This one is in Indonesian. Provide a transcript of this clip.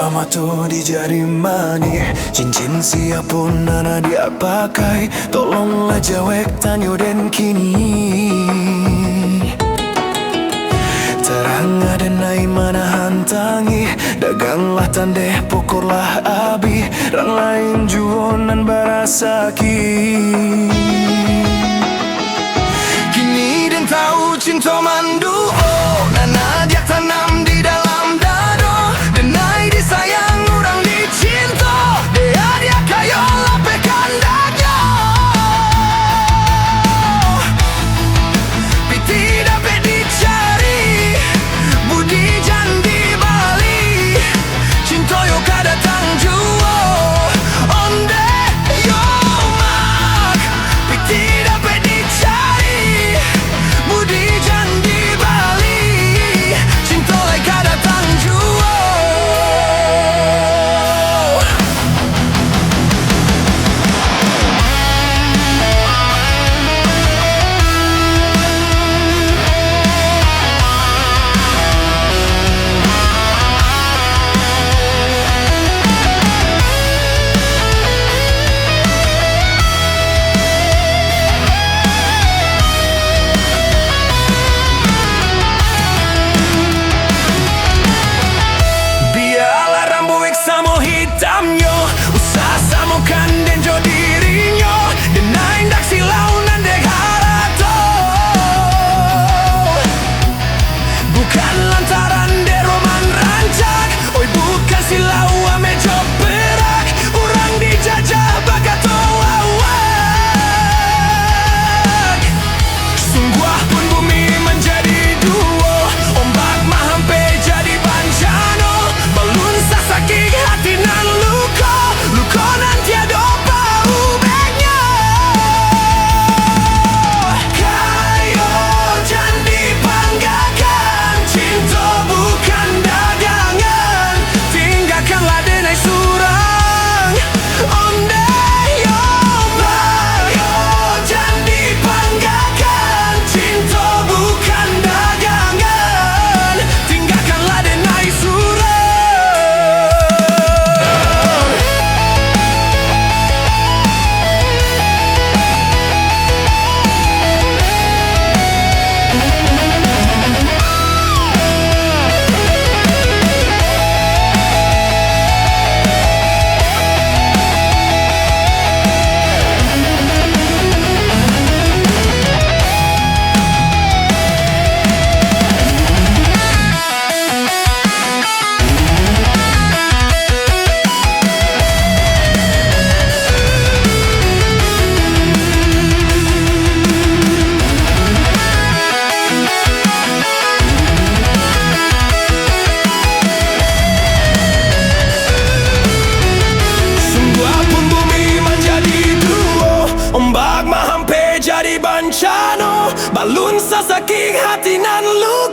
Lama tuh di jari mani, cincin siap pun nana dia pakai. Tolonglah jawek tanyo den kini. Terang ada nai mana hantangi, daganglah tandeh pokorlah abi, rang lain juonan barasaki. Kini den tahu cinta mandu, oh nana dia tanam di dalam dado. Denai disayang orang dicinta, dia kayo lapekan dagyo. Piti dapat dicari, budi jandi bali, cinta yo kada tangjuo. Onde yo mak, piti dapat dicari, budi jandi bali, cinta lai kada tangjuo. Hitamnya usah samukan den jo dirinya, den indak silau nan dek harato. Bukan lantaran de roman rancak, oi bukan silau ame jo perak, orang dijajah bagato awak. Sungguh pun bumi menjadi duo, ombak mahampe jadi bancano, balun sasakik hati nan luka, luka nan tiada paubeknya. Kayo jandi banggakan, cinta bukan dagangan, tinggalkanlah denai surang. Onde yo mak, kayo jandi banggakan, cinta bukan dagangan, tinggalkanlah denai surang. Ombak mahampe jadi bancano, balun sasakik hati nan lu.